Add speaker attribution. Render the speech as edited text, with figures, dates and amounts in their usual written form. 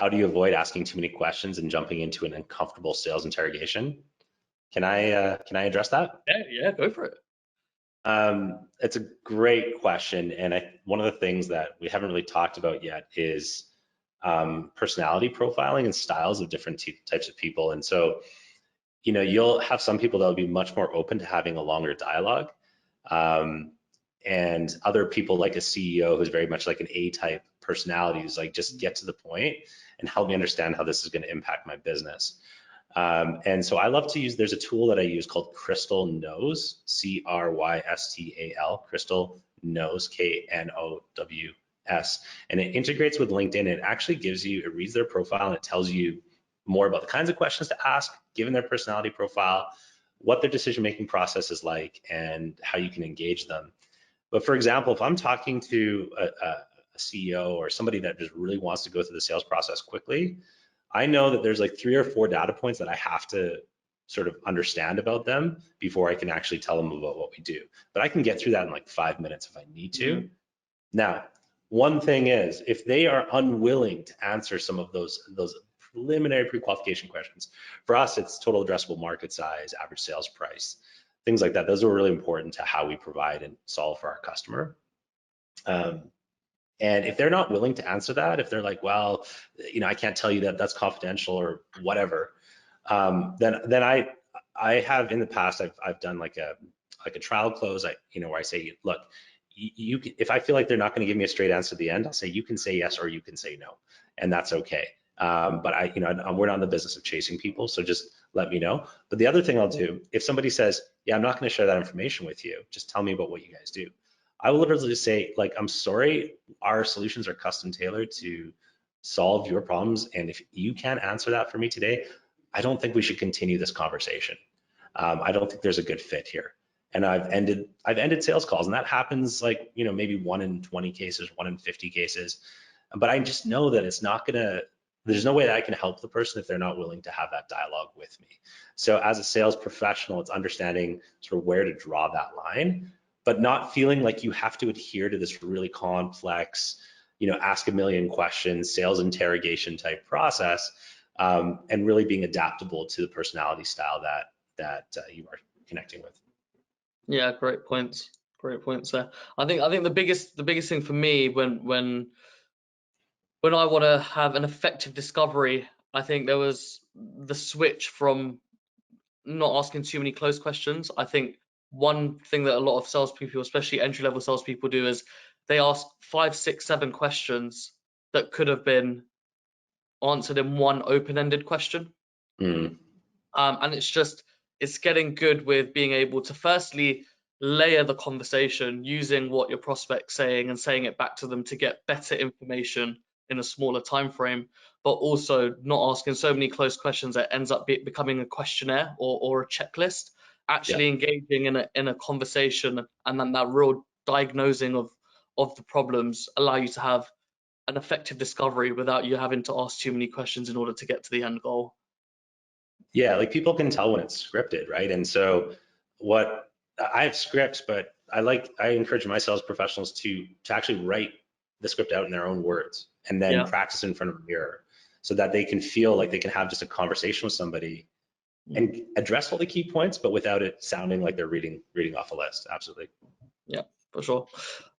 Speaker 1: how do you avoid asking too many questions and jumping into an uncomfortable sales interrogation? Can I address that?
Speaker 2: Yeah, go for it.
Speaker 1: It's a great question, and one of the things that we haven't really talked about yet is personality profiling and styles of different types of people. And so, you'll have some people that will be much more open to having a longer dialogue, and other people like a CEO who's very much like an A-type personality, who's like, just get to the point and help me understand how this is going to impact my business. And so I love to use, there's a tool that I use called Crystal Knows, CRYSTAL, Crystal Knows, KNOWS, and it integrates with LinkedIn. It actually gives you, it reads their profile and it tells you more about the kinds of questions to ask, given their personality profile, what their decision-making process is like, and how you can engage them. But for example, if I'm talking to a CEO or somebody that just really wants to go through the sales process quickly, I know that there's like 3 or 4 data points that I have to sort of understand about them before I can actually tell them about what we do. But I can get through that in like 5 minutes if I need to. Mm-hmm. Now, one thing is, if they are unwilling to answer some of those preliminary pre-qualification questions, for us, it's total addressable market size, average sales price, things like that. Those are really important to how we provide and solve for our customer. And if they're not willing to answer that, if they're like, well, I can't tell you that, that's confidential or whatever, then I have in the past, I've done like a trial close, where I say, look, if I feel like they're not going to give me a straight answer at the end, I'll say, you can say yes or you can say no, and that's okay. But we're not in the business of chasing people, so just let me know. But the other thing I'll do, if somebody says, yeah, I'm not going to share that information with you, just tell me about what you guys do, I will literally just say, like, I'm sorry, our solutions are custom tailored to solve your problems, and if you can't answer that for me today, I don't think we should continue this conversation. I don't think there's a good fit here. And I've ended sales calls, and that happens like, maybe 1 in 20 cases, 1 in 50 cases. But I just know that there's no way that I can help the person if they're not willing to have that dialogue with me. So as a sales professional, it's understanding sort of where to draw that line, but not feeling like you have to adhere to this really complex, ask a million questions, sales interrogation type process, and really being adaptable to the personality style that you are connecting with.
Speaker 2: Yeah, great points. Great points there. I think the biggest thing for me when I want to have an effective discovery, I think there was the switch from not asking too many close questions. I think one thing that a lot of salespeople, especially entry-level salespeople, do is they ask 5, 6, 7 questions that could have been answered in one open-ended question. And it's getting good with being able to firstly layer the conversation using what your prospect's saying and saying it back to them to get better information in a smaller time frame, but also not asking so many close questions that ends up becoming a questionnaire or a checklist. Actually engaging in a conversation, and then that real diagnosing of the problems allow you to have an effective discovery without you having to ask too many questions in order to get to the end goal.
Speaker 1: Yeah, like people can tell when it's scripted, right? And so I have scripts, but I encourage my sales professionals to actually write the script out in their own words and then practice in front of a mirror so that they can feel like they can have just a conversation with somebody and address all the key points, but without it sounding like they're reading off a list. Absolutely.
Speaker 2: Yeah, for sure.